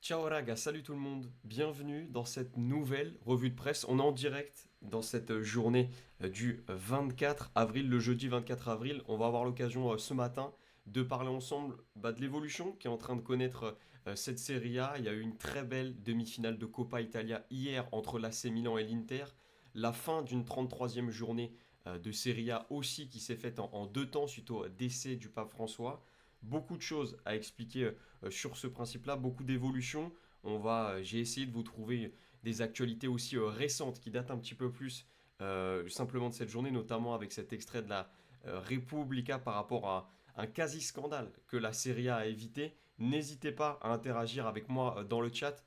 Ciao raga, salut tout le monde, bienvenue dans cette nouvelle revue de presse. On est en direct dans cette journée du 24 avril, le jeudi 24 avril. On va avoir l'occasion ce matin de parler ensemble de l'évolution qui est en train de connaître cette Serie A. Il y a eu une très belle demi-finale de Coppa Italia hier entre l'AC Milan et l'Inter. La fin d'une 33e journée de Serie A aussi qui s'est faite en deux temps suite au décès du pape François. Beaucoup de choses à expliquer sur ce principe-là, beaucoup d'évolutions. J'ai essayé de vous trouver des actualités aussi récentes qui datent un petit peu plus simplement de cette journée, notamment avec cet extrait de la Repubblica par rapport à un quasi-scandale que la Serie A évité. N'hésitez pas à interagir avec moi dans le chat.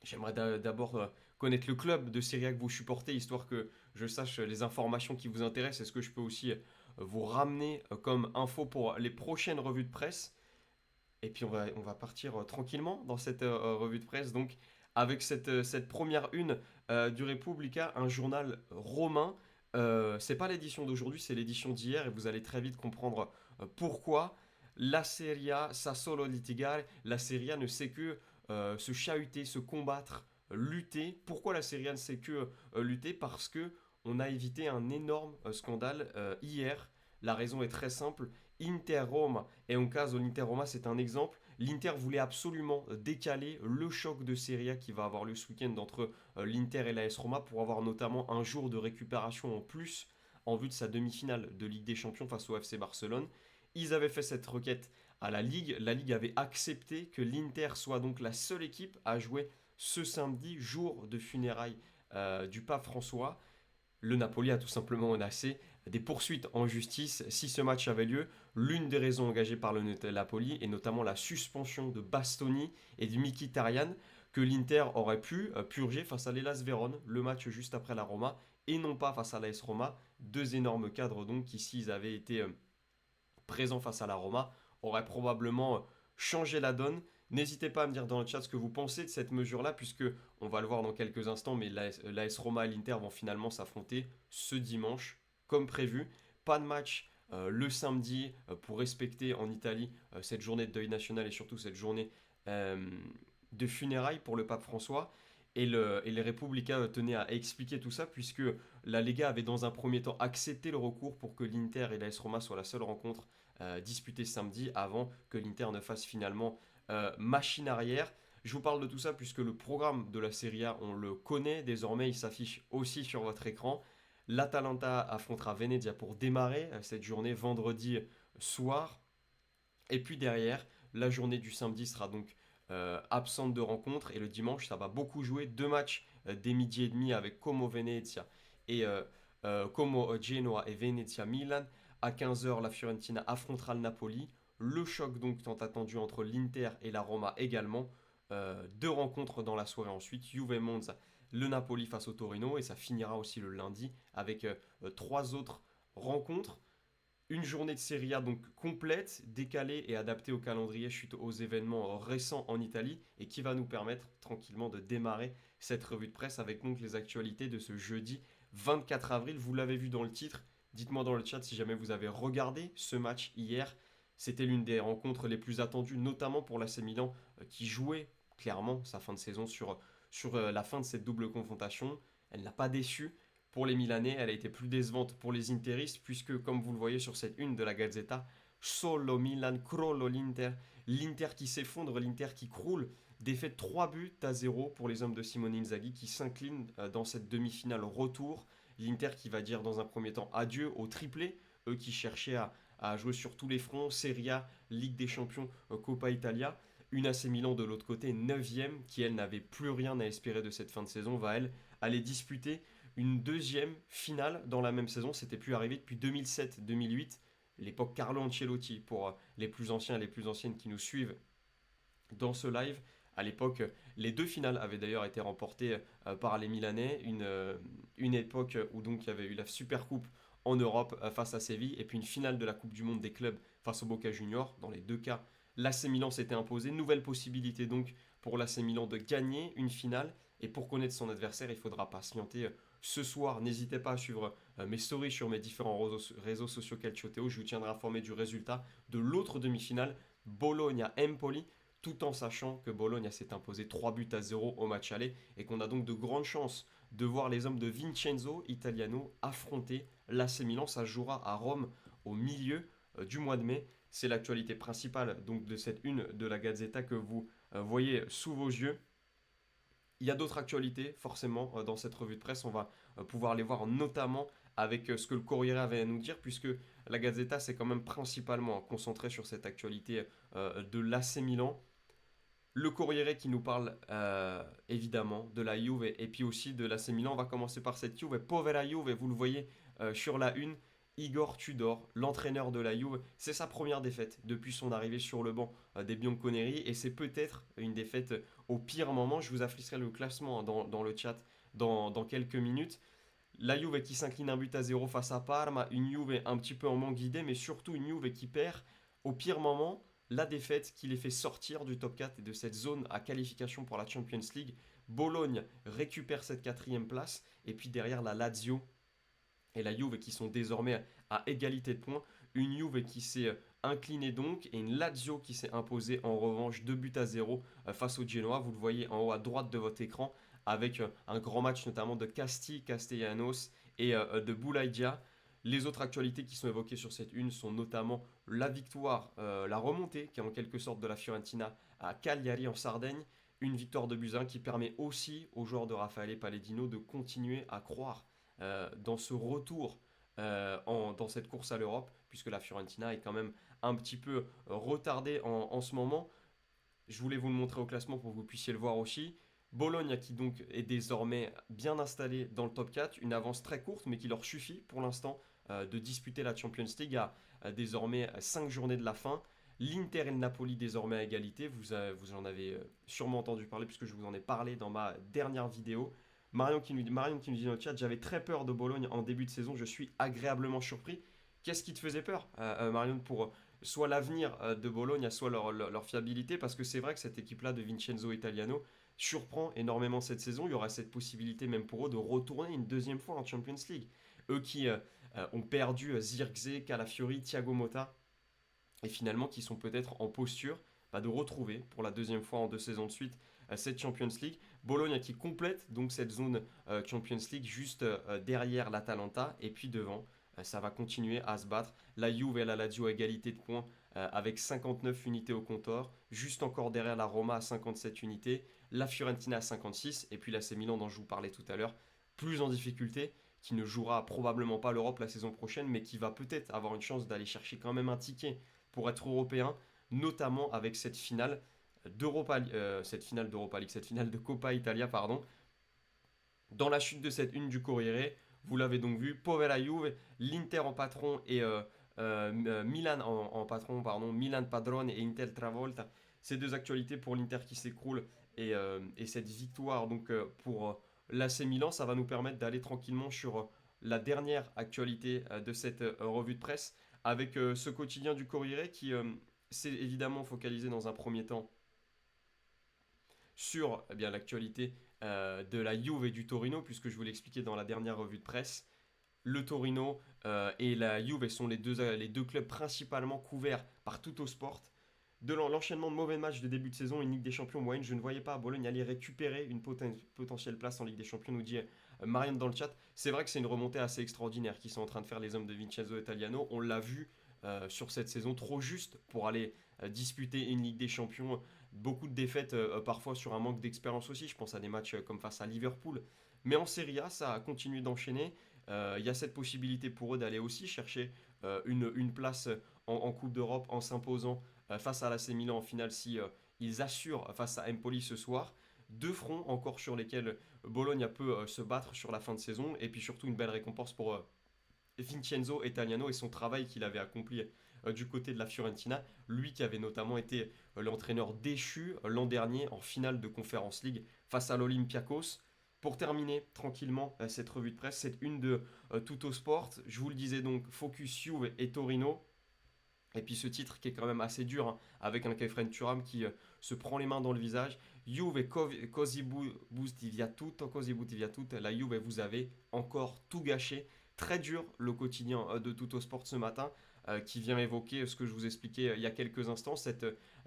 J'aimerais d'abord connaître le club de Serie A que vous supportez, histoire que je sache les informations qui vous intéressent. Est-ce que je peux aussi vous ramener comme info pour les prochaines revues de presse? Et puis on va partir tranquillement dans cette revue de presse. Donc avec cette première une du Repubblica, un journal romain. C'est pas l'édition d'aujourd'hui, c'est l'édition d'hier. Et vous allez très vite comprendre pourquoi. La Serie A, sa solo litigare. La Serie A ne sait que se chahuter, se combattre, lutter. Pourquoi la Serie A ne sait que lutter? Parce que on a évité un énorme scandale hier. La raison est très simple. Inter-Rome, et en cas où l'Inter-Roma c'est un exemple, l'Inter voulait absolument décaler le choc de Serie A qui va avoir lieu ce week-end entre l'Inter et l'AS Roma pour avoir notamment un jour de récupération en plus en vue de sa demi-finale de Ligue des Champions face au FC Barcelone. Ils avaient fait cette requête à la Ligue avait accepté que l'Inter soit donc la seule équipe à jouer ce samedi, jour de funérailles du pape François. Le Napoli a tout simplement menacé des poursuites en justice si ce match avait lieu. L'une des raisons engagées par le Napoli est notamment la suspension de Bastoni et de Mkhitaryan que l'Inter aurait pu purger face à l'Hellas Vérone, le match juste après la Roma, et non pas face à l'AS Roma. Deux énormes cadres donc qui, s'ils avaient été présents face à la Roma, auraient probablement changé la donne. N'hésitez pas à me dire dans le chat ce que vous pensez de cette mesure-là, puisque on va le voir dans quelques instants, mais l'AS Roma et l'Inter vont finalement s'affronter ce dimanche, comme prévu. Pas de match le samedi pour respecter en Italie cette journée de deuil national et surtout cette journée euh, de funérailles pour le pape François. Et les Républicains tenaient à expliquer tout ça, puisque la Lega avait dans un premier temps accepté le recours pour que l'Inter et l'AS Roma soient la seule rencontre disputée samedi, avant que l'Inter ne fasse finalement machine arrière. Je vous parle de tout ça puisque le programme de la Serie A, on le connaît désormais, il s'affiche aussi sur votre écran. L'Atalanta affrontera Venezia pour démarrer cette journée vendredi soir. Et puis derrière, la journée du samedi sera donc absente de rencontres. Et le dimanche, ça va beaucoup jouer. Deux matchs dès midi et demi avec Como Venezia et Como Genoa et Venezia Milan. À 15 h, la Fiorentina affrontera le Napoli. Le choc donc tant attendu entre l'Inter et la Roma également. Deux rencontres dans la soirée ensuite. Juve Monza, le Napoli face au Torino. Et ça finira aussi le lundi avec trois autres rencontres. Une journée de Serie A donc complète, décalée et adaptée au calendrier suite aux événements récents en Italie et qui va nous permettre tranquillement de démarrer cette revue de presse avec donc les actualités de ce jeudi 24 avril. Vous l'avez vu dans le titre, dites-moi dans le chat si jamais vous avez regardé ce match hier. C'était l'une des rencontres les plus attendues, notamment pour l'AC Milan qui jouait clairement sa fin de saison sur la fin de cette double confrontation. Elle n'a pas déçu. Pour les Milanais, elle a été plus décevante pour les Interistes, puisque, comme vous le voyez sur cette une de la Gazzetta, solo Milan, crollo l'Inter, l'Inter qui s'effondre, l'Inter qui croule, défaite 3 buts à 0 pour les hommes de Simone Inzaghi qui s'inclinent dans cette demi-finale retour. L'Inter qui va dire dans un premier temps adieu au triplé, eux qui cherchaient à jouer sur tous les fronts, Serie A, Ligue des Champions, Coppa Italia. Une AC Milan de l'autre côté, 9ème, qui elle n'avait plus rien à espérer de cette fin de saison, va elle aller disputer une deuxième finale dans la même saison. C'était plus arrivé depuis 2007-2008, l'époque Carlo Ancelotti, pour les plus anciens et les plus anciennes qui nous suivent dans ce live. À l'époque, les deux finales avaient d'ailleurs été remportées par les Milanais. Une époque où donc il y avait eu la Super Coupe en Europe face à Séville et puis une finale de la Coupe du Monde des clubs face au Boca Juniors. Dans les deux cas, l'AC Milan s'était imposé. Nouvelle possibilité donc pour l'AC Milan de gagner une finale. Et pour connaître son adversaire, il faudra patienter ce soir. N'hésitez pas à suivre mes stories sur mes différents réseaux sociaux Calcioteo. Je vous tiendrai informé du résultat de l'autre demi-finale, Bologna-Empoli. tout en sachant que Bologne s'est imposé 3 buts à 0 au match aller et qu'on a donc de grandes chances de voir les hommes de Vincenzo Italiano affronter l'AC Milan. Ça jouera à Rome au milieu du mois de mai. C'est l'actualité principale donc de cette une de la Gazzetta que vous voyez sous vos yeux. Il y a d'autres actualités, forcément, dans cette revue de presse. On va pouvoir les voir notamment avec ce que le Corriere avait à nous dire, puisque la Gazzetta s'est quand même principalement concentrée sur cette actualité de l'AC Milan. Le Corriere qui nous parle évidemment de la Juve et puis aussi de l'AC Milan. On va commencer par cette Juve. Povera Juve, vous le voyez sur la une. Igor Tudor, l'entraîneur de la Juve, c'est sa première défaite depuis son arrivée sur le banc des Bianconeri et c'est peut-être une défaite au pire moment. Je vous afficherai le classement dans le chat dans quelques minutes. La Juve qui s'incline 1 but à 0 face à Parma, une Juve un petit peu en manque d'idées, mais surtout une Juve qui perd au pire moment la défaite qui les fait sortir du top 4 et de cette zone à qualification pour la Champions League. Bologne récupère cette quatrième place et puis derrière la Lazio et la Juve qui sont désormais à égalité de points. Une Juve qui s'est inclinée donc et une Lazio qui s'est imposée en revanche 2 buts à 0 face au Genoa. Vous le voyez en haut à droite de votre écran avec un grand match notamment de Castellanos et de Boulaïdia. Les autres actualités qui sont évoquées sur cette une sont notamment la victoire, la remontée qui est en quelque sorte de la Fiorentina à Cagliari en Sardaigne. Une victoire de Buzyn qui permet aussi aux joueurs de Raffaele Pallettino de continuer à croire dans ce retour dans cette course à l'Europe, puisque la Fiorentina est quand même un petit peu retardée en ce moment. Je voulais vous le montrer au classement pour que vous puissiez le voir aussi. Bologne qui donc est désormais bien installé dans le top 4, une avance très courte mais qui leur suffit pour l'instant de disputer la Champions League à désormais 5 journées de la fin. L'Inter et le Napoli désormais à égalité, vous en avez sûrement entendu parler puisque je vous en ai parlé dans ma dernière vidéo. Marion qui nous dit dans le chat, j'avais très peur de Bologne en début de saison, je suis agréablement surpris. Qu'est-ce qui te faisait peur, Marion, pour soit l'avenir de Bologne, soit leur fiabilité? Parce que c'est vrai que cette équipe-là de Vincenzo Italiano surprend énormément cette saison. Il y aura cette possibilité même pour eux de retourner une deuxième fois en Champions League. Eux qui ont perdu Zirkzee, Calafiori, Thiago Motta, et finalement qui sont peut-être en posture de retrouver pour la deuxième fois en 2 saisons de suite cette Champions League. Bologne qui complète donc cette zone Champions League juste derrière l'Atalanta et puis devant. Ça va continuer à se battre. La Juve et la Lazio à égalité de points avec 59 unités au compteur. Juste encore derrière la Roma à 57 unités. La Fiorentina à 56. Et puis l'AC Milan dont je vous parlais tout à l'heure. Plus en difficulté, qui ne jouera probablement pas l'Europe la saison prochaine, mais qui va peut-être avoir une chance d'aller chercher quand même un ticket pour être européen, notamment avec cette finale d'Europa, cette finale League, cette finale de Coppa Italia, pardon. Dans la chute de cette une du Corriere, vous l'avez donc vu, Povera Juve, l'Inter en patron et Milan en patron, pardon, Milan Padrone et Inter Travolta. Ces deux actualités pour l'Inter qui s'écroule et cette victoire donc pour l'AC Milan, ça va nous permettre d'aller tranquillement sur la dernière actualité de cette revue de presse avec ce quotidien du Corriere qui s'est évidemment focalisé dans un premier temps sur bien l'actualité de la Juve et du Torino, puisque je vous l'ai expliqué dans la dernière revue de presse. Le Torino et la Juve sont les deux clubs principalement couverts par Tuttosport. De l'enchaînement de mauvais matchs de début de saison, une Ligue des Champions moyenne, je ne voyais pas Bologne aller récupérer une potentielle place en Ligue des Champions, nous dit Marianne dans le chat. C'est vrai que c'est une remontée assez extraordinaire qu'ils sont en train de faire les hommes de Vincenzo Italiano. On l'a vu sur cette saison, trop juste pour aller disputer une Ligue des Champions. Beaucoup de défaites parfois sur un manque d'expérience aussi. Je pense à des matchs comme face à Liverpool. Mais en Serie A, ça a continué d'enchaîner. Il y a cette possibilité pour eux d'aller aussi chercher une place en Coupe d'Europe en s'imposant face à l'AC Milan en finale si ils assurent face à Empoli ce soir. Deux fronts encore sur lesquels Bologne peut se battre sur la fin de saison et puis surtout une belle récompense pour Vincenzo Italiano et son travail qu'il avait accompli du côté de la Fiorentina, lui qui avait notamment été l'entraîneur déchu l'an dernier en finale de Conference League face à l'Olympiakos. Pour terminer tranquillement cette revue de presse, cette une de Tuttosport, je vous le disais donc, Focus Juve et Torino. Et puis ce titre qui est quand même assez dur, hein, avec un Kefren Turam qui se prend les mains dans le visage. Juve così butti via tutto, la Juve vous avez encore tout gâché. Très dur le quotidien de Tuttosport ce matin. qui vient évoquer ce que je vous expliquais il y a quelques instants, cette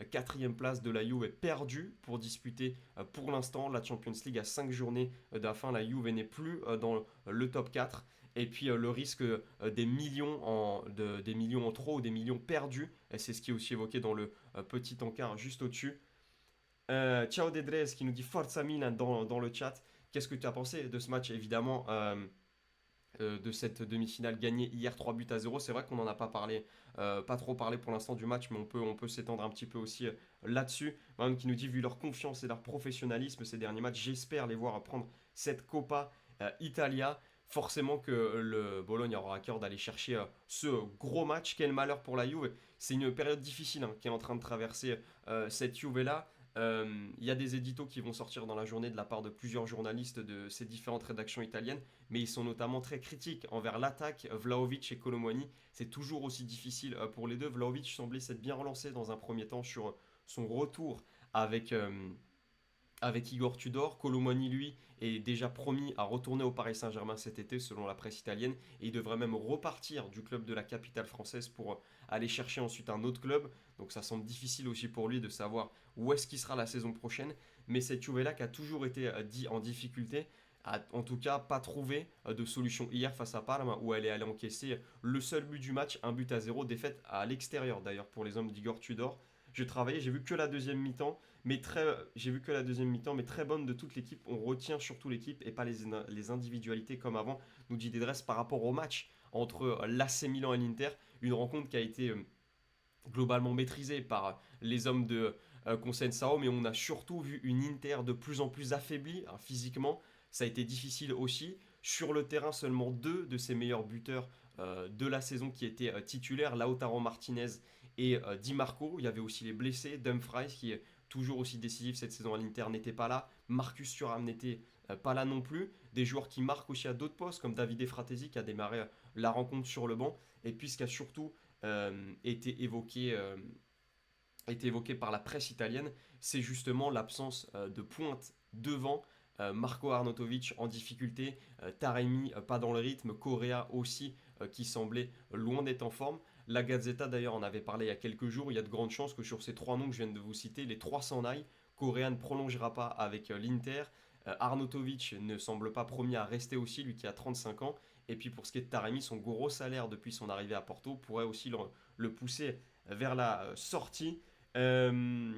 quatrième place de la Juve est perdue pour disputer pour l'instant la Champions League à 5 journées de la fin. La Juve n'est plus dans le top 4. Et puis le risque des millions en trop ou des millions perdus, c'est ce qui est aussi évoqué dans le petit encart juste au-dessus. Ciao Dedrez qui nous dit Forza Milan dans le chat. Qu'est-ce que tu as pensé de ce match évidemment de cette demi-finale gagnée hier 3 buts à 0. C'est vrai qu'on n'en a pas parlé, pas trop parlé pour l'instant du match, mais on peut s'étendre un petit peu aussi là-dessus. Même qui nous dit, vu leur confiance et leur professionnalisme ces derniers matchs, j'espère les voir prendre cette Coppa Italia. Forcément que le Bologne aura à cœur d'aller chercher ce gros match. Quel malheur pour la Juve. C'est une période difficile qui est en train de traverser cette Juve-là. Il y a des éditos qui vont sortir dans la journée de la part de plusieurs journalistes de ces différentes rédactions italiennes, mais ils sont notamment très critiques envers l'attaque. Vlahovic et Colomwani, c'est toujours aussi difficile pour les deux. Vlahovic semblait s'être bien relancé dans un premier temps sur son retour avec, avec Igor Tudor. Colomwani, lui, est déjà promis à retourner au Paris Saint-Germain cet été, selon la presse italienne, et il devrait même repartir du club de la capitale française pour aller chercher ensuite un autre club. Donc ça semble difficile aussi pour lui de savoir où est-ce qu'il sera la saison prochaine. Mais cette Juve-là qui a toujours été dit en difficulté, a en tout cas pas trouvé de solution hier face à Parme, où elle est allée encaisser le seul but du match, 1 but à 0, défaite à l'extérieur d'ailleurs pour les hommes d'Igor Tudor. Je travaillais, j'ai vu que la deuxième mi-temps, j'ai vu que la deuxième mi-temps, mais très bonne de toute l'équipe. On retient surtout l'équipe et pas les individualités comme avant, nous dit Dedresse par rapport au match entre l'AC Milan et l'Inter. Une rencontre qui a été globalement maîtrisée par les hommes de Consensao, mais on a surtout vu une Inter de plus en plus affaiblie physiquement. Ça a été difficile aussi. Sur le terrain, seulement deux de ses meilleurs buteurs de la saison qui étaient titulaires, Lautaro Martinez et Di Marco. Il y avait aussi les blessés, Dumfries qui est toujours aussi décisif cette saison à l'Inter n'était pas là, Marcus Thuram n'était pas là non plus. Des joueurs qui marquent aussi à d'autres postes comme Davide Fratesi qui a démarré la rencontre sur le banc. Et puis ce qui a surtout été évoqué par la presse italienne, c'est justement l'absence de pointe devant. Marco Arnautovic en difficulté, Taremi pas dans le rythme, Correa aussi qui semblait loin d'être en forme. La Gazzetta d'ailleurs en avait parlé il y a quelques jours, il y a de grandes chances que sur ces trois noms que je viens de vous citer, les trois s'en aillent. Correa ne prolongera pas avec l'Inter, Arnautovic ne semble pas promis à rester aussi, lui qui a 35 ans. Et puis pour ce qui est de Taremi, son gros salaire depuis son arrivée à Porto pourrait aussi le pousser vers la sortie. Euh,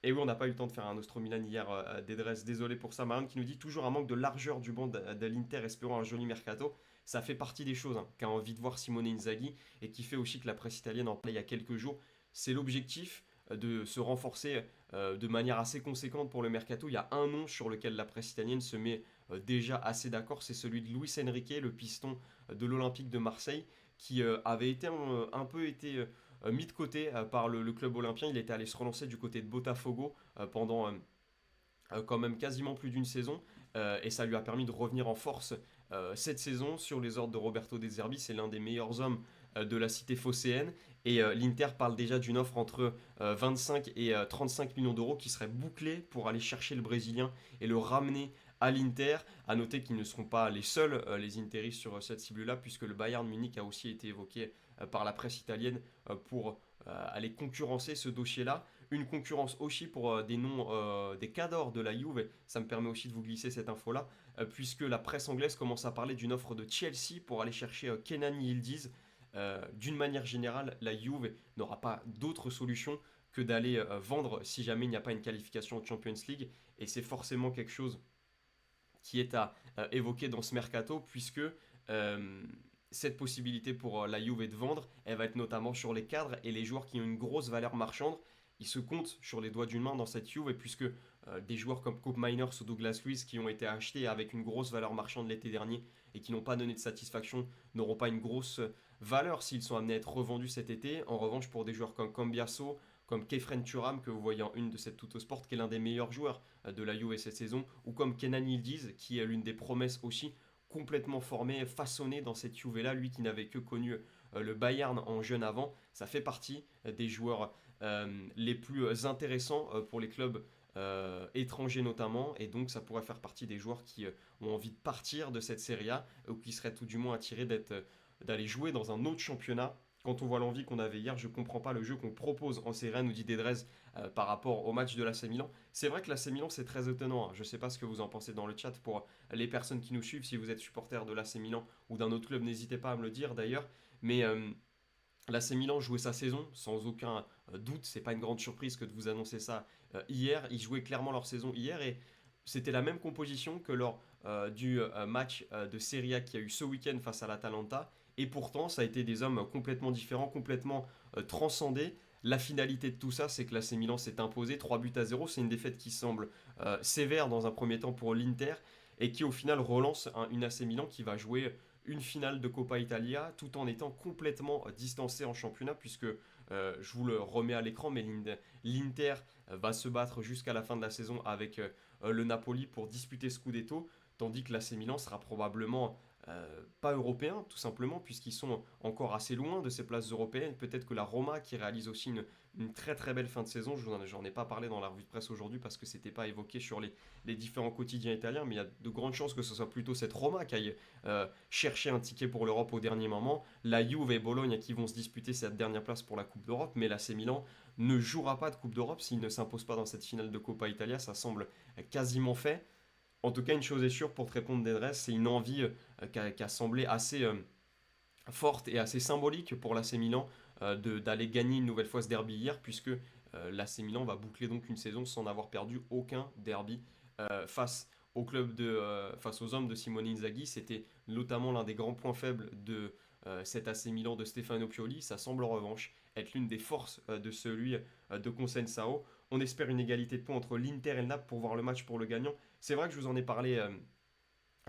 et oui, on n'a pas eu le temps de faire un Nostro Milan hier, Dedresse, désolé pour ça. Marine qui nous dit toujours un manque de largeur du banc de l'Inter, espérant un joli mercato. Ça fait partie des choses qu'a envie de voir Simone Inzaghi et qui fait aussi que la presse italienne en parlait il y a quelques jours. C'est l'objectif de se renforcer de manière assez conséquente pour le mercato. Il y a un nom sur lequel la presse italienne se met déjà assez d'accord, c'est celui de Luis Enrique, le piston de l'Olympique de Marseille, qui avait été un peu été mis de côté par le club olympien. Il était allé se relancer du côté de Botafogo pendant quand même quasiment plus d'une saison et ça lui a permis de revenir en force cette saison sur les ordres de Roberto De Zerbi. C'est l'un des meilleurs hommes de la cité phocéenne et l'Inter parle déjà d'une offre entre 25 et 35 millions d'euros qui serait bouclée pour aller chercher le Brésilien et le ramener à l'Inter. À noter qu'ils ne seront pas les seuls, les Interistes, sur cette cible-là, puisque le Bayern Munich a aussi été évoqué par la presse italienne pour aller concurrencer ce dossier-là. Une concurrence aussi pour des noms, des cadors de la Juve. Ça me permet aussi de vous glisser cette info-là, puisque la presse anglaise commence à parler d'une offre de Chelsea pour aller chercher Kenan Yildiz. D'une manière générale, la Juve n'aura pas d'autre solution que d'aller vendre si jamais il n'y a pas une qualification en Champions League. Et c'est forcément quelque chose qui est à évoquer dans ce mercato, puisque cette possibilité pour la Juve de vendre, elle va être notamment sur les cadres et les joueurs qui ont une grosse valeur marchande. Ils se comptent sur les doigts d'une main dans cette Juve, puisque des joueurs comme Koop Miners ou Douglas Luiz qui ont été achetés avec une grosse valeur marchande l'été dernier et qui n'ont pas donné de satisfaction n'auront pas une grosse valeur s'ils sont amenés à être revendus cet été. En revanche, pour des joueurs comme Cambiasso, comme Kefren Turam, que vous voyez en une de cette Tuttosport, qui est l'un des meilleurs joueurs de la Juve cette saison, ou comme Kenan Yildiz, qui est l'une des promesses aussi, complètement formé, façonné dans cette Juve-là, lui qui n'avait que connu le Bayern en jeune avant. Ça fait partie des joueurs les plus intéressants pour les clubs étrangers notamment, et donc ça pourrait faire partie des joueurs qui ont envie de partir de cette Serie A, ou qui seraient tout du moins attirés d'aller jouer dans un autre championnat quand on voit l'envie qu'on avait hier, je ne comprends pas le jeu qu'on propose en Serie A, nous dit Dedrez, par rapport au match de l'AC Milan. C'est vrai que l'AC Milan, c'est très étonnant, hein. Je ne sais pas ce que vous en pensez dans le chat pour les personnes qui nous suivent. Si vous êtes supporter de l'AC Milan ou d'un autre club, n'hésitez pas à me le dire d'ailleurs. Mais l'AC Milan jouait sa saison sans aucun doute. C'est pas une grande surprise que de vous annoncer ça hier. Ils jouaient clairement leur saison hier et c'était la même composition que lors du match de Serie A qu'il y a eu ce week-end face à l'Atalanta. Et pourtant, ça a été des hommes complètement différents, complètement transcendés. La finalité de tout ça, c'est que l'AC Milan s'est imposé 3 buts à 0. C'est une défaite qui semble sévère dans un premier temps pour l'Inter et qui au final relance une AC Milan qui va jouer une finale de Coppa Italia tout en étant complètement distancé en championnat puisque je vous le remets à l'écran mais l'Inter va se battre jusqu'à la fin de la saison avec le Napoli pour disputer Scudetto tandis que l'AC Milan sera probablement pas européen tout simplement puisqu'ils sont encore assez loin de ces places européennes. Peut-être que la Roma qui réalise aussi une très très belle fin de saison, j'en ai pas parlé dans la revue de presse aujourd'hui parce que c'était pas évoqué sur les différents quotidiens italiens, mais il y a de grandes chances que ce soit plutôt cette Roma qui aille chercher un ticket pour l'Europe au dernier moment. La Juve et Bologne qui vont se disputer cette dernière place pour la Coupe d'Europe, mais l'AC Milan ne jouera pas de Coupe d'Europe s'il ne s'impose pas dans cette finale de Coppa Italia, ça semble quasiment fait. En tout cas, une chose est sûre pour te répondre Dedresse, c'est une envie qui a semblé assez forte et assez symbolique pour l'AC Milan d'aller gagner une nouvelle fois ce derby hier, puisque l'AC Milan va boucler donc une saison sans avoir perdu aucun derby face au face aux hommes de Simone Inzaghi. C'était notamment l'un des grands points faibles de cet AC Milan de Stefano Pioli. Ça semble en revanche être l'une des forces de celui de Consensao. On espère une égalité de points entre l'Inter et le Naples pour voir le match pour le gagnant. C'est vrai que je vous en ai parlé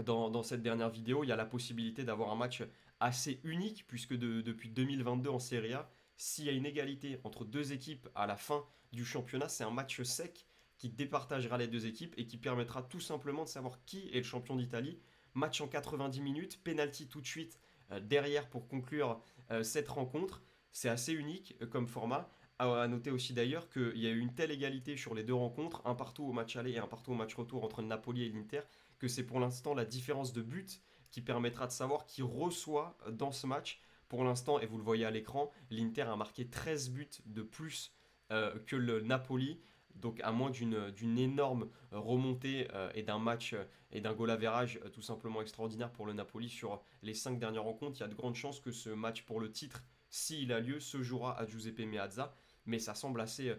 dans cette dernière vidéo. Il y a la possibilité d'avoir un match assez unique, puisque depuis 2022 en Serie A, s'il y a une égalité entre deux équipes à la fin du championnat, c'est un match sec qui départagera les deux équipes et qui permettra tout simplement de savoir qui est le champion d'Italie. Match en 90 minutes, penalty tout de suite derrière pour conclure cette rencontre. C'est assez unique comme format. À noter aussi d'ailleurs qu'il y a eu une telle égalité sur les deux rencontres, un partout au match aller et un partout au match retour entre le Napoli et l'Inter, que c'est pour l'instant la différence de but qui permettra de savoir qui reçoit dans ce match. Pour l'instant, et vous le voyez à l'écran, l'Inter a marqué 13 buts de plus que le Napoli. Donc à moins d'une énorme remontée et d'un match et d'un goal average tout simplement extraordinaire pour le Napoli sur les 5 dernières rencontres, il y a de grandes chances que ce match pour le titre, s'il a lieu, se jouera à Giuseppe Meazza. Mais ça semble assez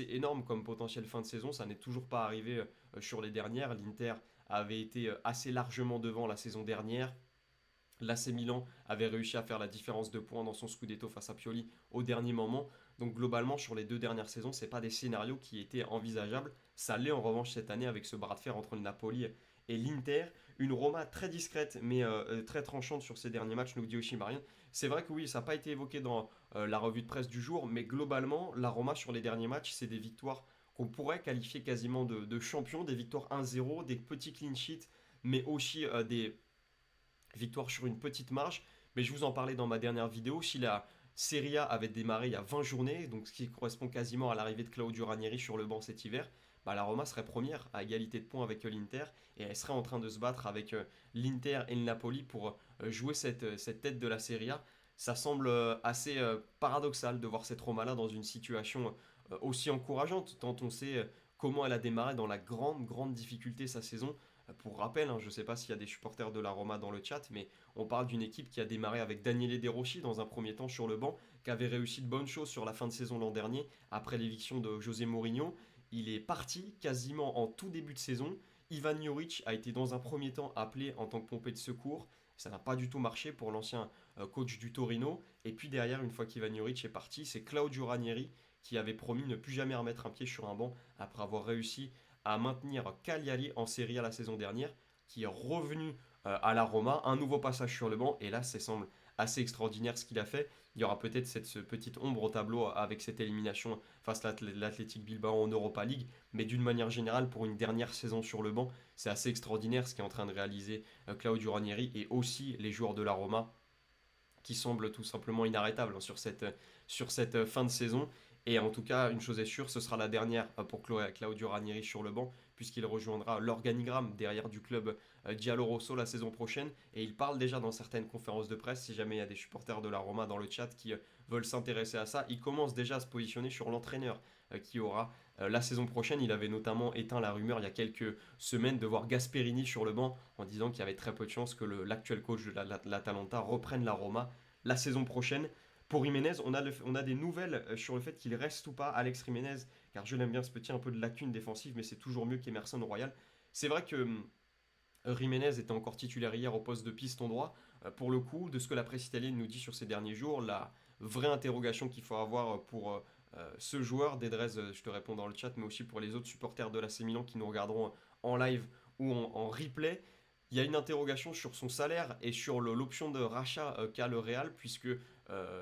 énorme comme potentiel fin de saison. Ça n'est toujours pas arrivé sur les dernières. L'Inter avait été assez largement devant la saison dernière. L'AC Milan avait réussi à faire la différence de points dans son Scudetto face à Pioli au dernier moment. Donc globalement, sur les deux dernières saisons, ce n'est pas des scénarios qui étaient envisageables. Ça l'est en revanche cette année avec ce bras de fer entre le Napoli et l'Inter. Une Roma très discrète mais très tranchante sur ces derniers matchs, nous dit Oshimarien. C'est vrai que oui, ça n'a pas été évoqué dans la revue de presse du jour, mais globalement, la Roma sur les derniers matchs, c'est des victoires qu'on pourrait qualifier quasiment de champions, des victoires 1-0, des petits clean sheets, mais aussi des victoires sur une petite marge. Mais je vous en parlais dans ma dernière vidéo, si la Serie A avait démarré il y a 20 journées, donc ce qui correspond quasiment à l'arrivée de Claudio Ranieri sur le banc cet hiver, bah la Roma serait première à égalité de points avec l'Inter et elle serait en train de se battre avec l'Inter et le Napoli pour jouer cette tête de la Serie A. Ça semble assez paradoxal de voir cette Roma-là dans une situation aussi encourageante, tant on sait comment elle a démarré dans la grande difficulté sa saison. Pour rappel, hein, je ne sais pas s'il y a des supporters de la Roma dans le chat, mais on parle d'une équipe qui a démarré avec Daniele De Rossi dans un premier temps sur le banc, qui avait réussi de bonnes choses sur la fin de saison l'an dernier, après l'éviction de José Mourinho. Il est parti quasiment en tout début de saison. Ivan Juric a été dans un premier temps appelé en tant que pompée de secours. Ça n'a pas du tout marché pour l'ancien coach du Torino. Et puis derrière, une fois qu'Ivan Juric est parti, c'est Claudio Ranieri qui avait promis ne plus jamais remettre un pied sur un banc après avoir réussi à maintenir Cagliari en Serie A la saison dernière, qui est revenu à la Roma, un nouveau passage sur le banc, et là, ça semble assez extraordinaire ce qu'il a fait. Il y aura peut-être cette petite ombre au tableau avec cette élimination face à l'Athletic Bilbao en Europa League, mais d'une manière générale, pour une dernière saison sur le banc, c'est assez extraordinaire ce qu'est en train de réaliser Claudio Ranieri et aussi les joueurs de la Roma, qui semblent tout simplement inarrêtables sur cette fin de saison. Et en tout cas, une chose est sûre, ce sera la dernière pour Claudio Ranieri sur le banc, puisqu'il rejoindra l'organigramme derrière du club Giallorosso la saison prochaine. Et il parle déjà dans certaines conférences de presse, si jamais il y a des supporters de la Roma dans le chat qui veulent s'intéresser à ça, il commence déjà à se positionner sur l'entraîneur qui aura la saison prochaine. Il avait notamment éteint la rumeur il y a quelques semaines de voir Gasperini sur le banc en disant qu'il y avait très peu de chances que l'actuel coach de l'Atalanta reprenne la Roma la saison prochaine. Pour Jiménez, on a des nouvelles sur le fait qu'il reste ou pas Alex Jiménez, car je l'aime bien ce petit un peu de lacune défensive, mais c'est toujours mieux qu'Emerson Royal. C'est vrai que Jiménez était encore titulaire hier au poste de piston droit. Pour le coup, de ce que la presse italienne nous dit sur ces derniers jours, la vraie interrogation qu'il faut avoir pour ce joueur, Dedrez, je te réponds dans le chat, mais aussi pour les autres supporters de l'AC Milan qui nous regarderont en live ou en replay, il y a une interrogation sur son salaire et sur l'option de rachat qu'a le Real, puisque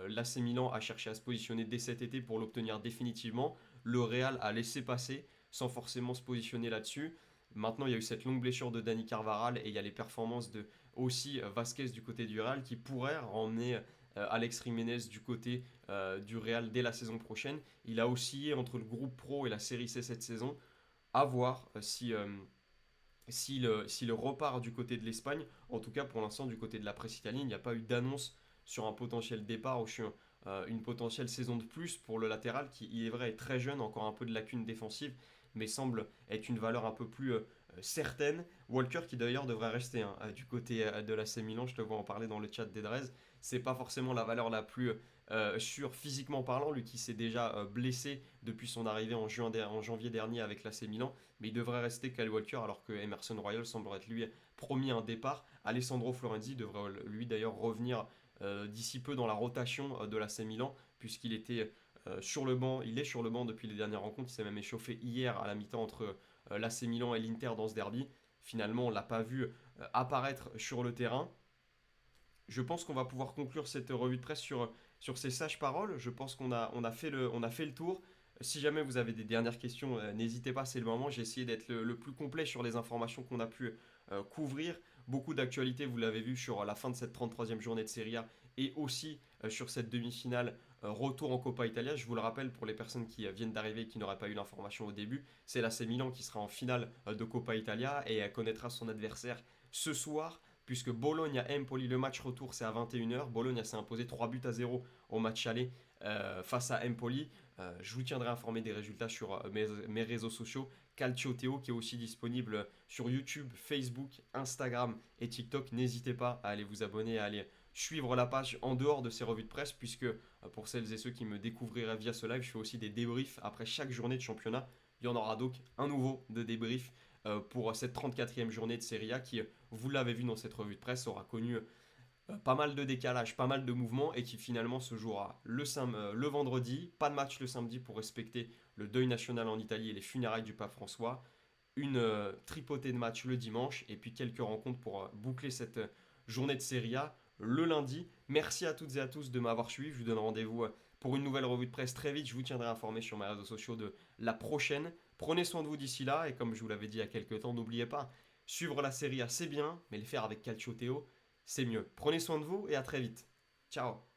l'AC Milan a cherché à se positionner dès cet été pour l'obtenir définitivement. Le Real a laissé passer sans forcément se positionner là-dessus. Maintenant, il y a eu cette longue blessure de Dani Carvajal et il y a les performances de aussi Vasquez du côté du Real qui pourraient ramener Alex Jiménez du côté du Real dès la saison prochaine. Il a oscillé entre le groupe pro et la série C cette saison. À voir s'il repart du côté de l'Espagne. En tout cas, pour l'instant, du côté de la presse italienne, il n'y a pas eu d'annonce sur un potentiel départ ou sur une potentielle saison de plus pour le latéral qui, il est vrai, est très jeune, encore un peu de lacunes défensives, mais semble être une valeur un peu plus certaine. Walker qui d'ailleurs devrait rester du côté de l'AC Milan, je te vois en parler dans le chat d'Edrez. C'est pas forcément la valeur la plus sûre physiquement parlant, lui qui s'est déjà blessé depuis son arrivée en janvier dernier avec l'AC Milan, mais il devrait rester Kyle Walker alors que Emerson Royal semble être lui promis un départ. Alessandro Florenzi devrait lui d'ailleurs revenir d'ici peu dans la rotation de l'AC Milan, puisqu'il était sur le banc, il est sur le banc depuis les dernières rencontres, il s'est même échauffé hier à la mi-temps entre l'AC Milan et l'Inter dans ce derby. Finalement, on ne l'a pas vu apparaître sur le terrain. Je pense qu'on va pouvoir conclure cette revue de presse sur ces sages paroles. Je pense qu'on a fait le tour. Si jamais vous avez des dernières questions, n'hésitez pas, c'est le moment. J'ai essayé d'être le plus complet sur les informations qu'on a pu couvrir. Beaucoup d'actualités, vous l'avez vu, sur la fin de cette 33e journée de Serie A et aussi sur cette demi-finale retour en Coppa Italia. Je vous le rappelle pour les personnes qui viennent d'arriver et qui n'auraient pas eu l'information au début, c'est l'AC Milan qui sera en finale de Coppa Italia et connaîtra son adversaire ce soir, puisque Bologne à Empoli, le match retour c'est à 21h. Bologne s'est imposé 3-0 au match aller face à Empoli. Je vous tiendrai informé des résultats sur mes réseaux sociaux. Calcio Théo qui est aussi disponible sur YouTube, Facebook, Instagram et TikTok. N'hésitez pas à aller vous abonner, à aller suivre la page en dehors de ces revues de presse, puisque pour celles et ceux qui me découvriraient via ce live, je fais aussi des débriefs après chaque journée de championnat. Il y en aura donc un nouveau de débrief pour cette 34e journée de Serie A qui, vous l'avez vu dans cette revue de presse, aura connu pas mal de décalage, pas mal de mouvements et qui finalement se jouera le vendredi. Pas de match le samedi pour respecter le deuil national en Italie et les funérailles du pape François. Une tripotée de matchs le dimanche et puis quelques rencontres pour boucler cette journée de Serie A le lundi. Merci à toutes et à tous de m'avoir suivi. Je vous donne rendez-vous pour une nouvelle revue de presse très vite. Je vous tiendrai informé sur mes réseaux sociaux de la prochaine. Prenez soin de vous d'ici là et comme je vous l'avais dit il y a quelques temps, n'oubliez pas, suivre la Serie A c'est bien, mais le faire avec Calcio Théo c'est mieux. Prenez soin de vous et à très vite. Ciao.